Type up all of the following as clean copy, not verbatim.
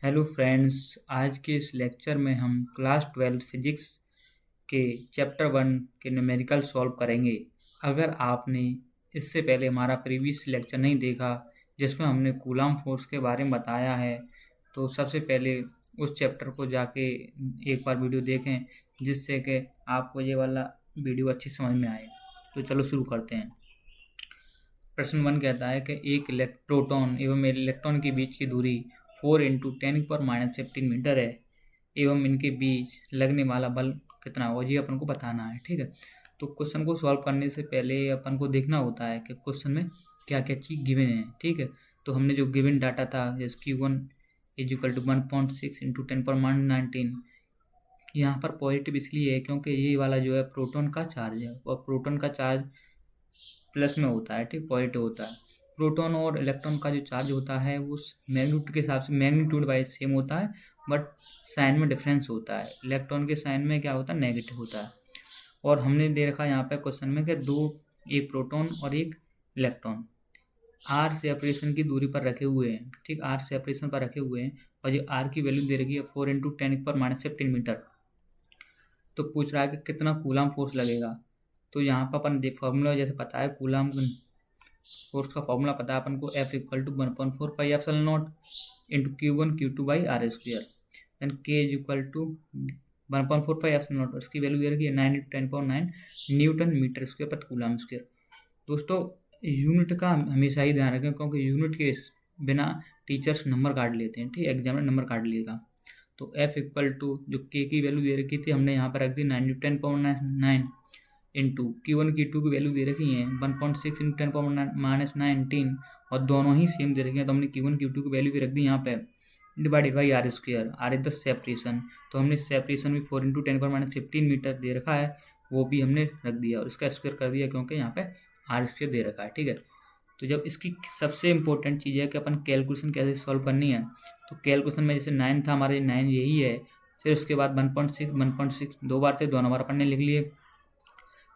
Hello friends, आज के इस लेक्चर में हम क्लास 12 फिजिक्स के चैप्टर 1 के न्यूमेरिकल सॉल्व करेंगे। अगर आपने इससे पहले हमारा प्रीवियस लेक्चर नहीं देखा जिसमें हमने कूलम्ब फोर्स के बारे में बताया है, तो सबसे पहले उस चैप्टर को जाके एक बार वीडियो देखें जिससे कि आपको ये वाला वीडियो अच्छी समझ में आए। तो चलो शुरू करते हैं। प्रश्न 1 कहता है कि एक प्रोटॉन एवं इलेक्ट्रॉन के बीच की दूरी 4 × 10⁻⁻15 मीटर है एवं इनके बीच लगने वाला बल कितना होगा, ये अपन को बताना है। ठीक है, तो क्वेश्चन को सॉल्व करने से पहले अपन को देखना होता है कि क्वेश्चन में क्या क्या चीज़ गिवन है। ठीक है, तो हमने जो गिवन डाटा था जैसे Q1 = 1.6 × 10⁻19, यहाँ पर पॉजिटिव इसलिए है क्योंकि ये वाला जो है प्रोटॉन का चार्ज है और प्रोटॉन का चार्ज प्लस में होता है, ठीक, पॉजिटिव होता है। प्रोटॉन और इलेक्ट्रॉन का जो चार्ज होता है वो मैग्नीट्यूड के हिसाब से मैग्नीट्यूड वाइज सेम होता है, बट साइन में डिफरेंस होता है। इलेक्ट्रॉन के साइन में क्या होता है, नेगेटिव होता है। और हमने दे रखा यहाँ पे क्वेश्चन में कि एक प्रोटॉन और एक इलेक्ट्रॉन आर सेपरेशन की दूरी पर रखे हुए हैं। ठीक, आर सेपरेशन पर रखे हुए हैं और ये आर की वैल्यू दे रखी है 4 × 10⁻15 मीटर। तो पूछ रहा है कि कितना कूलम्ब फोर्स लगेगा। तो यहाँ पर अपन फॉर्मूला जैसे पता है, कूलम्ब फोर्स का फॉर्मूला पता है अपन को, F = 1.4 pi epsilon naught into Q1 Q2 by R square, then K = 1.4 pi epsilon naught, इसकी वैल्यू दे रखी है 9 × 10⁻9 न्यूटन मीटर स्क्वायर पर कूलम्ब स्क्वायर। दोस्तों, यूनिट का हमेशा ही ध्यान रखें क्योंकि यूनिट के बिना टीचर्स नंबर काट लेते हैं। ठीक, एग्जाम में नंबर काट लेगा। तो F = जो K की वैल्यू दे रखी थी हमने यहाँ पर रख दी 9 × 10⁻9 इंटू Q1 Q2 की वैल्यू दे रखी है 1.6 × 10⁻19 और दोनों ही सेम दे रखी हैं, तो हमने Q1 Q2 की वैल्यू भी रख दी यहाँ पे, divided by R square. R is the separation, तो हमने सेपरेशन भी 4 × 10⁻15 मीटर दे रखा है, वो भी हमने रख दिया और इसका स्क्वायर कर दिया क्योंकि यहाँ पे आर स्क्वायर दे रखा है। ठीक है, तो जब इसकी सबसे इंपॉर्टेंट चीज़ है कि अपन कैलकुलेशन कैसे सॉल्व करनी है, तो कैलकुलेशन में जैसे 9 था हमारे 9 यही है, फिर उसके बाद 1.6 दो बार थे, दोनों बार अपन ने लिख लिए।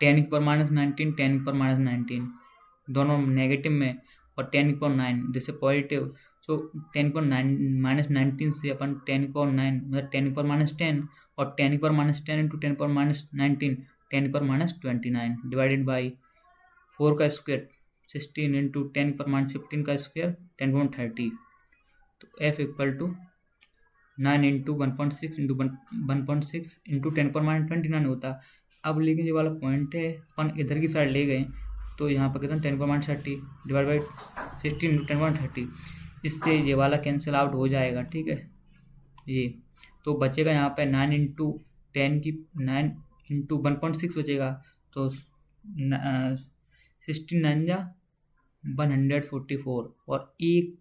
10⁻19 10⁻19 दोनों नेगेटिव में और 10⁻9 जैसे पॉजिटिव, तो 10⁻9 से अपन 10⁻9 मतलब 10⁻10 और 10⁻10 इंटू 10⁻19 10⁻29 डिवाइडेड बाई 4 का स्क्वायर 16 इंटू 10⁻15 का स्क्वायर 10⁻30। तो F = 9 इंटू 1.6 इंटू 1.6 इंटू 10⁻29 होता। अब लेकिन जो वाला पॉइंट है अपन इधर की साइड ले गए, तो यहाँ पर कितना 10⁻30 डिवाइड बाई 16 इंटू 10⁻30, इससे ये वाला कैंसिल आउट हो जाएगा। ठीक है, ये तो बचेगा यहाँ पे 9 इंटू 10 की 9 इंटू 1.6 बचेगा, तो 16 9 144 और एक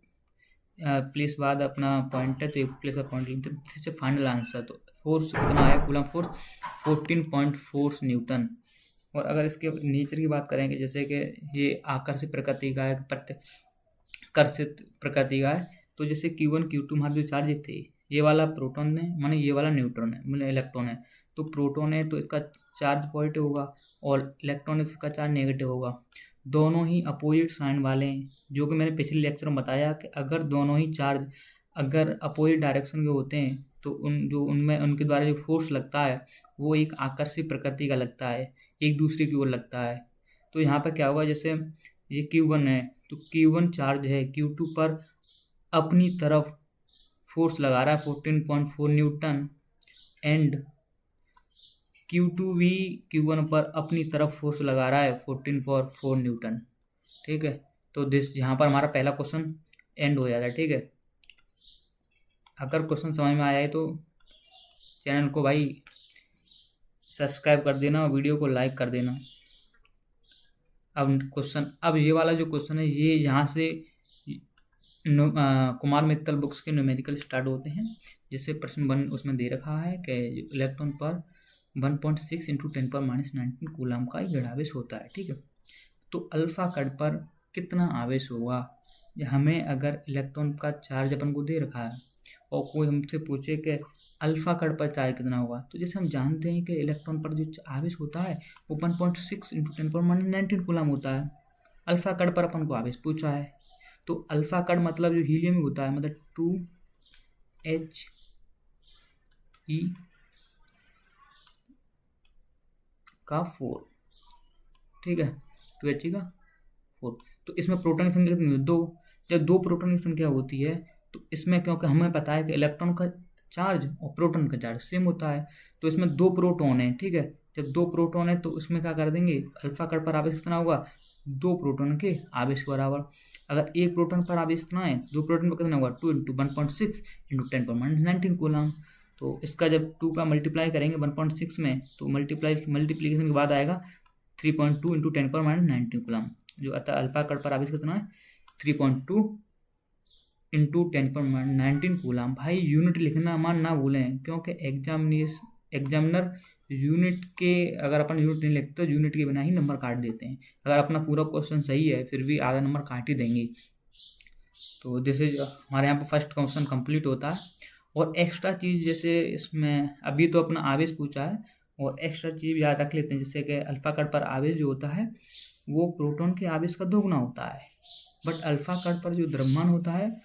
प्लेस बाद अपना पॉइंट है तो एक प्लेस का पॉइंट लेते हैं, इससे फाइनल आंसर। तो फोर्स कितना आया, कूलम्ब फोर्स 14.4 न्यूटन। और अगर इसके नेचर की बात करेंगे, जैसे कि ये आकर्षित प्रकृति का है, प्रत्याकर्षित प्रकृति का है, तो जैसे Q1 Q2 हमारे जो चार्ज थे, ये वाला प्रोटॉन है माने ये वाला न्यूट्रॉन है माने इलेक्ट्रॉन है। तो प्रोटॉन है तो इसका चार्ज पॉजिटिव होगा और इलेक्ट्रॉन है तो इसका चार्ज नेगेटिव होगा। दोनों ही अपोजिट साइन वाले हैं, जो कि मैंने पिछले लेक्चर में बताया कि अगर दोनों ही चार्ज अगर अपोजिट डायरेक्शन के होते हैं तो उनमें उनके द्वारा जो फोर्स लगता है वो एक आकर्षित प्रकृति का लगता है, एक दूसरे की ओर लगता है। तो यहाँ पर क्या होगा, जैसे ये Q1 है तो Q1 चार्ज है Q2 पर अपनी तरफ फोर्स लगा रहा है 14.4 न्यूटन एंड Q2 भी Q1 पर अपनी तरफ फोर्स लगा रहा है 14.4 न्यूटन। ठीक है, तो यहाँ पर हमारा पहला क्वेश्चन एंड हो जाता है। ठीक है, अगर क्वेश्चन समझ में आया है तो चैनल को भाई सब्सक्राइब कर देना और वीडियो को लाइक कर देना। अब ये वाला जो क्वेश्चन है ये यहाँ से कुमार मित्तल बुक्स के न्यूमेरिकल स्टार्ट होते हैं। जैसे प्रश्न 1 उसमें दे रखा है कि इलेक्ट्रॉन पर 1.6 इंटू 10⁻19 कूलम्ब का एक आवेश होता है। ठीक है, तो अल्फा कण पर कितना आवेश होगा, हमें अगर इलेक्ट्रॉन का चार्ज अपन को दे रखा है और कोई हमसे पूछे कि अल्फा कण पर चार्ज कितना होगा, तो जैसे हम जानते हैं कि इलेक्ट्रॉन पर जो आवेश होता है वो 1.6 इंटू 10⁻19 कूलम्ब होता है। अल्फा कण पर अपन को आवेश पूछा है, तो अल्फा कण मतलब जो हीलियम होता है मतलब एच ई का 4, ठीक है, 2He का 4। तो इसमें प्रोटॉन की संख्या कितनी है? 2। जब 2 प्रोटॉन की संख्या होती है तो इसमें, क्योंकि हमें पता है कि इलेक्ट्रॉन का चार्ज और प्रोटॉन का चार्ज सेम होता है, तो इसमें 2 प्रोटॉन है, ठीक है। जब 2 प्रोटॉन है तो उसमें क्या कर देंगे, अल्फा कण पर आवेश कितना होगा, 2 प्रोटॉन के आवेश के बराबर। अगर एक प्रोटॉन पर आवेश कितना है, 2 प्रोटॉन पर कितना होगा, 2 × 1.6 × 10⁻19 कूलम। तो इसका जब 2 का मल्टीप्लाई करेंगे 1.6 में, तो मल्टीप्लीकेशन के बाद आएगा 3.2 × 10⁻19 कूलम। जो अतः अल्फा कण पर आवेश कितना है, 3.2 × 10⁻19 कूलम। भाई यूनिट लिखना मान ना भूलें, क्योंकि एग्जामिनर यूनिट के, अगर अपन यूनिट नहीं लिखते तो यूनिट के बिना ही नंबर काट देते हैं। अगर अपना पूरा क्वेश्चन सही है फिर भी आधा नंबर काट ही देंगे। तो जैसे हमारे यहाँ पर फर्स्ट क्वेश्चन कंप्लीट होता है। और एक्स्ट्रा चीज़ जैसे इसमें अभी तो अपना आवेश पूछा है, और एक्स्ट्रा चीज़ याद रख लेते हैं, जैसे कि अल्फा कण पर आवेश जो होता है वो प्रोटॉन के आवेश का दोगुना होता है, बट अल्फा कण पर जो द्रव्यमान होता है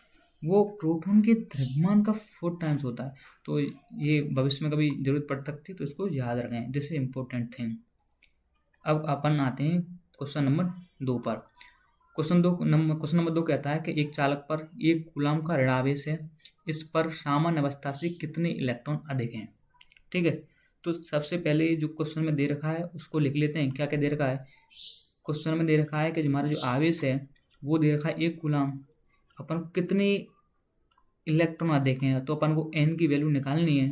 वो प्रोटॉन के द्रव्यमान का 4 टाइम्स होता है। तो ये भविष्य में कभी जरूरत पड़ सकती है, तो इसको याद रखें, दिस इज इम्पोर्टेंट थिंग। अब अपन आते हैं क्वेश्चन नंबर 2 पर। क्वेश्चन नंबर 2 कहता है कि एक चालक पर 1 कूलम का ऋणावेश है, इस पर सामान्य अवस्था से कितने इलेक्ट्रॉन अधिक हैं, ठीक है। तो सबसे पहले जो क्वेश्चन में दे रखा है उसको लिख लेते हैं। क्या क्या दे रखा है, क्वेश्चन में दे रखा है कि हमारा जो आवेश है वो दे रखा है 1 कूलम, अपन कितने इलेक्ट्रॉन अधिक हैं, तो अपन को n की वैल्यू निकालनी है,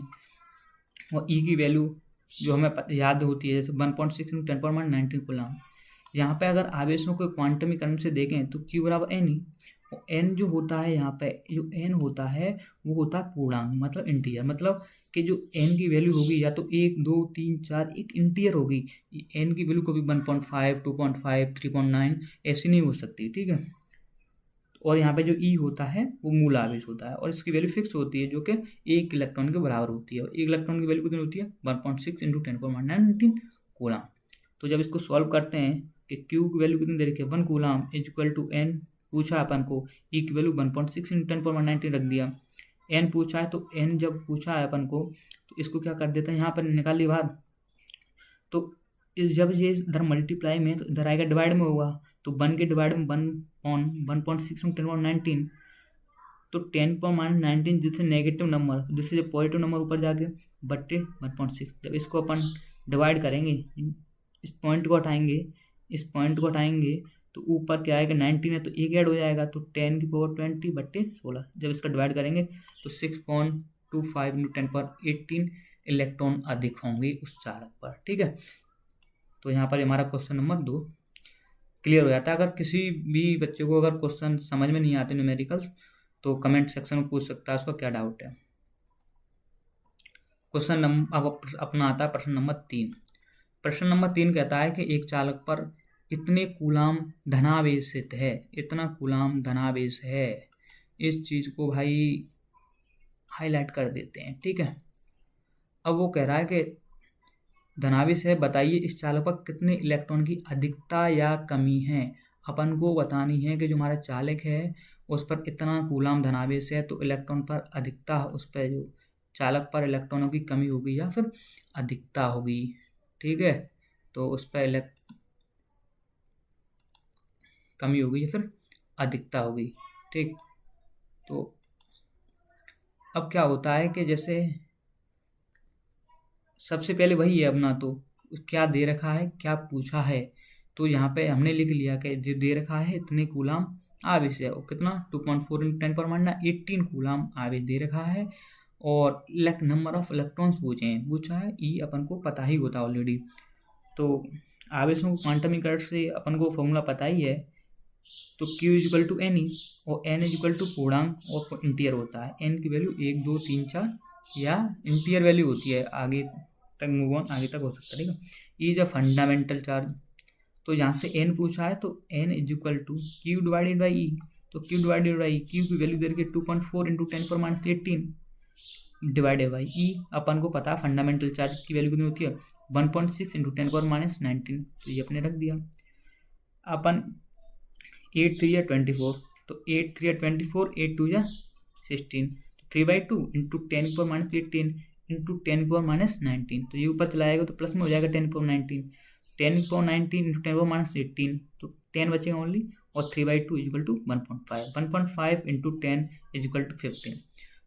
और e की वैल्यू जो हमें याद होती है, जैसे 1.6 × 10⁻19 कूलम। यहाँ पे अगर आवेशों को क्वांटमीकरण से देखें तो Q बराबर n ही, और n जो होता है यहाँ पे, जो n होता है वो होता है पूर्णांक, मतलब इंटीजर, मतलब कि जो n की वैल्यू होगी या तो 1 2 3 4 एक इंटीजर होगी। n की वैल्यू कभी 1.5 2.5 3.9 ऐसी नहीं हो सकती, ठीक है। और यहाँ पे जो E होता है वो मूल आवेश होता है, और इसकी वैल्यू फिक्स होती है जो कि 1 इलेक्ट्रॉन के बराबर होती है। और 1 इलेक्ट्रॉन की वैल्यू कितनी होती है, 1.6 × 10⁻19 कूलम। तो जब इसको सॉल्व करते हैं कि Q की वैल्यू कितनी दे रखी है, 1 कूलम = n पूछा अपन को, E की वैल्यू 1.6 × 10⁻19 रख दिया, n पूछा है तो n जब पूछा है अपन को तो इसको क्या कर देते हैं, यहाँ पर निकाल ली बाहर। तो जब ये इधर मल्टीप्लाई में तो इधर आएगा डिवाइड में होगा, तो 1 के डिवाइड में 1.6 × 10⁻19, तो 10⁻19 जिससे नेगेटिव नंबर, जिससे जब पॉजिटिव नंबर ऊपर जाके बट्टे 1.6, जब इसको अपन डिवाइड करेंगे, इस पॉइंट को हटाएंगे तो ऊपर क्या आएगा, 19 है तो एक ऐड हो जाएगा, तो 10⁻20 बट्टे 16। जब इसका डिवाइड करेंगे तो 6.25 × 10⁻18 इलेक्ट्रॉन अधिक होंगे उस चालक पर, ठीक है। तो यहाँ पर हमारा क्वेश्चन नंबर 2 क्लियर हो जाता है। अगर किसी भी बच्चे को अगर क्वेश्चन समझ में नहीं आते न्यूमेरिकल्स, तो कमेंट सेक्शन में पूछ सकता है उसका क्या डाउट है। क्वेश्चन नंबर अब अपना आता है प्रश्न नंबर 3। प्रश्न नंबर 3 कहता है कि एक चालक पर इतने कूलम धनावेशित है, इतना कूलम धनावेश है। इस चीज़ को भाई हाईलाइट कर देते हैं, ठीक है। अब वो कह रहा है कि धनावेश है, बताइए इस चालक पर कितने इलेक्ट्रॉन की अधिकता या कमी है। अपन को बतानी है कि जो हमारा चालक है उस पर इतना कूलम धनावेश है, तो इलेक्ट्रॉन पर अधिकता, उस पर जो चालक पर इलेक्ट्रॉनों की कमी होगी या फिर अधिकता होगी, ठीक है। तो उस पर कमी होगी या फिर अधिकता होगी, ठीक। तो अब क्या होता है कि जैसे सबसे पहले वही है अपना, तो क्या दे रखा है, क्या पूछा है, तो यहाँ पे हमने लिख लिया कि जो दे रखा है इतने कूलम आवेश है, और कितना 2.4 × 10⁻18 कूलम आवेश दे रखा है, और नंबर ऑफ इलेक्ट्रॉन्स पूछा है, ई अपन को पता ही होता ऑलरेडी। तो आवेशों को क्वांटमीकरण से अपन को फॉर्मूला पता ही है, तो Q = n ही, और n = पूर्णांक और इंटीजर होता है। n की वैल्यू 1 2 3 4 या इंटीजर वैल्यू होती है, आगे तक मूव ऑन आगे तक हो सकता है, ठीक है। E is a fundamental charge, तो यहाँ से n पूछा है तो n = Q / E, तो Q / E, Q की वैल्यू दे रखी है 2.4 × 10⁻18 डिवाइडेड बाई E। अपन को पता है फंडामेंटल चार्ज की वैल्यू कितनी होती है, 1.6 × 10⁻19, तो ये अपने रख दिया। अपन 8 3 = 24, तो 8 3 = 24, 8 2 = 16, तो 3/2 इंटू 10⁻⁻18 इंटू 10⁻⁻19, तो ये ऊपर चला जाएगा तो प्लस में हो जाएगा 10⁻19, 10⁻19 इंटू 10⁻18, तो 10 बचेगा ओनली, और 3/2 equal to 1.5, 1.5 into 10 equal to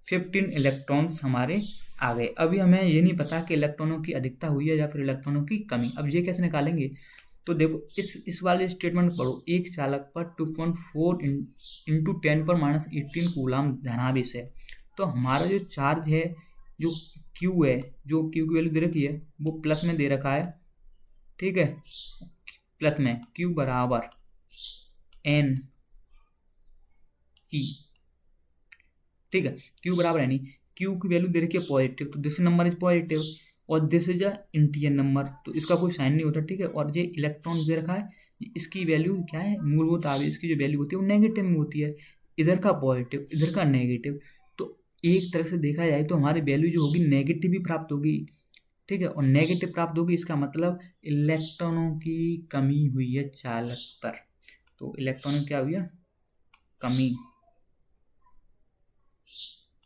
15 electrons हमारे आ गए। अभी हमें ये नहीं पता कि इलेक्ट्रॉनों की अधिकता हुई है या फिर इलेक्ट्रॉनों की कमी। अब ये कैसे निकालेंगे, तो देखो इस वाले स्टेटमेंट पढ़ो, एक चालक पर 2.4 इंटू 10⁻18 कूलाम धनावेश है। तो हमारा जो चार्ज है, जो Q है, जो Q की वैल्यू दे रखी है वो प्लस में दे रखा है, ठीक है, प्लस में Q बराबर N E, ठीक है, Q बराबर N E, Q की वैल्यू दे रखी है पॉजिटिव, तो दिस नंबर इज पॉजिटिव, और this is a integer number, तो इसका कोई साइन नहीं होता, ठीक है। और ये इलेक्ट्रॉन दे रखा है, इसकी वैल्यू क्या है, मूलभूत आवेश की जो वैल्यू होती है वो नेगेटिव में होती है, इधर का पॉजिटिव इधर का नेगेटिव, तो एक तरह से देखा जाए तो हमारी वैल्यू जो होगी नेगेटिव ही प्राप्त होगी, ठीक है, और नेगेटिव प्राप्त होगी, इसका मतलब इलेक्ट्रॉनों की कमी हुई है चालक पर, तो इलेक्ट्रॉनों की क्या हुई है, कमी,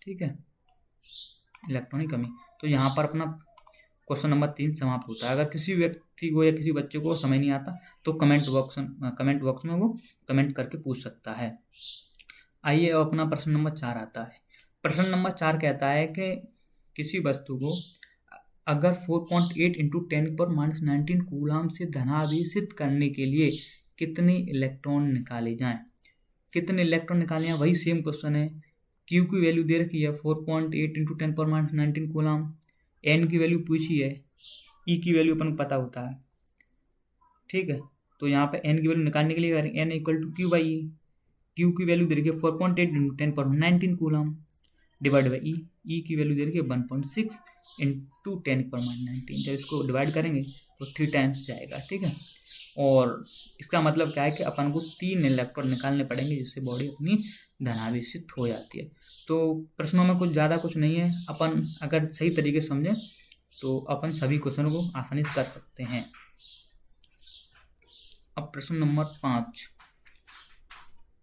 ठीक है, इलेक्ट्रॉनिक कमी। तो यहाँ पर अपना क्वेश्चन नंबर 3 समाप्त होता है। अगर किसी व्यक्ति को या किसी बच्चे को समझ नहीं आता तो कमेंट बॉक्स में वो कमेंट करके पूछ सकता है। आइए अब अपना प्रश्न नंबर 4 आता है। प्रश्न नंबर 4 कहता है कि किसी वस्तु को अगर 4.8 इंटू 10⁻19 कूलाम से धनावेशित करने के लिए कितने इलेक्ट्रॉन निकाले जाएं, कितने इलेक्ट्रॉन निकाले जाएं, वही सेम क्वेश्चन है। Q की वैल्यू दे रखी है 4.8 इंटू 10⁻19 कूलाम, N की वैल्यू पूछी है, E की वैल्यू अपन को पता होता है, ठीक है, तो यहाँ पे N की वैल्यू निकालने के लिए करेंगे N equal to Q by E, Q की वैल्यू दे रखी है 4.8 into 10⁻19 coulomb divide by E की वैल्यू दे रखी है 1.6 इंटू 10⁻19, जब इसको डिवाइड करेंगे तो 3 टाइम्स जाएगा, ठीक है, और इसका मतलब क्या है कि अपन को 3 इलेक्ट्रॉन निकालने पड़ेंगे जिससे बॉडी अपनी धनावेशित हो जाती है। तो प्रश्नों में कुछ नहीं है, अपन अगर सही तरीके से समझें तो अपन सभी क्वेश्चनों को आसानी से कर सकते हैं। अब प्रश्न नंबर 5,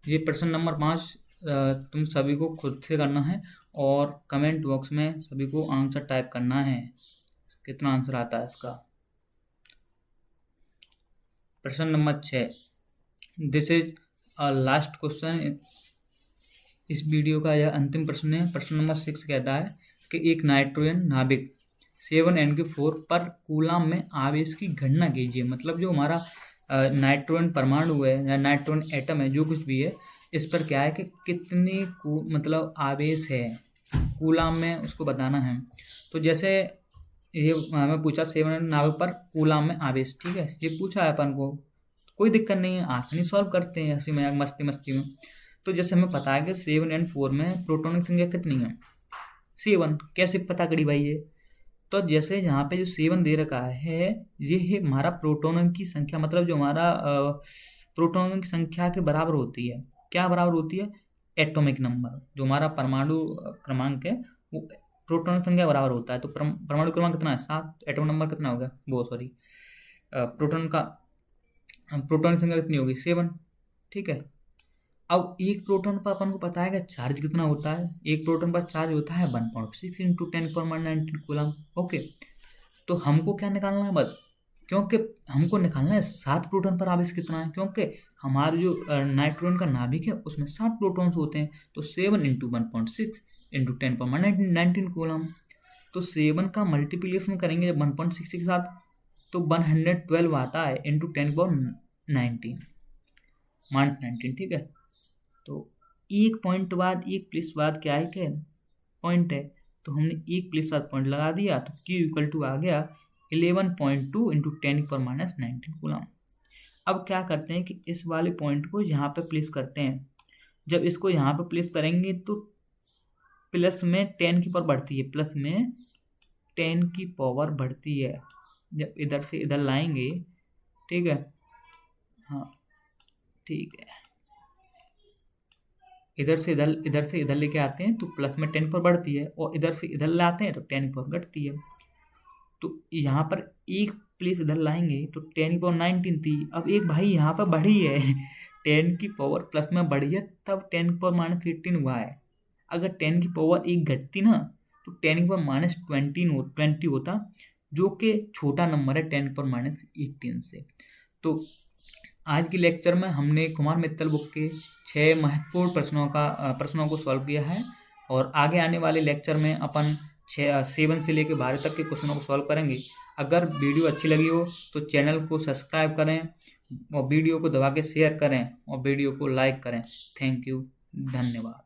ये प्रश्न नंबर 5 तुम सभी को खुद से करना है और कमेंट बॉक्स में सभी को आंसर टाइप करना है, कितना आंसर आता है इसका। प्रश्न number 6, this is last question, इस वीडियो का यह अंतिम प्रश्न है। प्रश्न नंबर 6 कहता है कि एक नाइट्रोजन नाभिक 7N4 पर कूलाम में आवेश की गणना कीजिए। मतलब जो हमारा नाइट्रोजन परमाणु है या नाइट्रोजन एटम है, जो कुछ भी है, इस पर क्या है कि कितने मतलब आवेश है कूलाम में, उसको बताना है। तो जैसे ये हमें पूछा 7N नाभिक पर कूलाम में आवेश, ठीक है, ये पूछा है अपन को, कोई दिक्कत नहीं है, आसानी सॉल्व करते हैं हंसी मजाक मस्ती में। तो जैसे हमें पता है कि 7N4 में प्रोटॉन की संख्या कितनी है, 7, कैसे पता करी भाई ये, तो जैसे यहाँ पे जो 7 दे रखा है ये है हमारा प्रोटॉनों की संख्या, मतलब जो हमारा प्रोटॉनों की संख्या के बराबर होती है, क्या बराबर होती है, एटॉमिक नंबर, जो हमारा परमाणु क्रमांक है वो प्रोटॉन की संख्या बराबर होता है। तो परमाणु क्रमांक कितना है, 7, एटॉमिक नंबर कितना होगा, प्रोटॉन की संख्या कितनी होगी, 7, ठीक है। अब एक प्रोटॉन पर अपन को पता है कि चार्ज कितना होता है, एक प्रोटॉन पर चार्ज होता है 1.6 इंटू 10⁻19 कूलम, ओके। तो हमको क्या निकालना है बस, क्योंकि हमको निकालना है 7 प्रोटॉन पर आवेश कितना है, क्योंकि हमारे जो नाइट्रोजन का नाभिक है उसमें 7 प्रोटॉन्स होते हैं, तो 7 इंटू 1.6 इंटू 10⁻19 कूलम, तो 7 का मल्टीप्लीकेशन करेंगे 1.6 के साथ तो 112 आता है इंटू 10⁻19 -19, ठीक है। तो एक पॉइंट बाद एक प्लेस बाद क्या है कि पॉइंट है, तो हमने एक प्लेस बाद पॉइंट लगा दिया, तो Q इक्वल टू आ गया 11.2 इंटू 10⁻19 कूलम। अब क्या करते हैं कि इस वाले पॉइंट को यहाँ पे प्लेस करते हैं, जब इसको यहाँ पे प्लेस करेंगे तो प्लस में 10 की पावर बढ़ती है, प्लस में 10 की पावर बढ़ती है, जब इधर से इधर लाएंगे, ठीक है, हाँ ठीक है, इधर से इधर लेके आते हैं तो प्लस में 10 पर बढ़ती है, और इधर से इधर लाते हैं तो 10 पर घटती है। तो यहाँ पर एक प्लेस इधर लाएंगे तो 10 की पावर 19 थी, अब एक भाई यहाँ पर बढ़ी है 10 की पावर प्लस में बढ़ी है, तब 10 की पावर -18 हुआ है। अगर 10 की पावर 1 घटती ना तो 10 की पावर -20 होता, जो कि छोटा नंबर है 10 की पावर -18 से। तो आज के लेक्चर में हमने कुमार मित्तल बुक के 6 महत्वपूर्ण प्रश्नों को सॉल्व किया है, और आगे आने वाले लेक्चर में अपन 7 से लेकर 12 तक के क्वेश्चनों को सॉल्व करेंगे। अगर वीडियो अच्छी लगी हो तो चैनल को सब्सक्राइब करें और वीडियो को दबा के शेयर करें और वीडियो को लाइक करें। थैंक यू, धन्यवाद।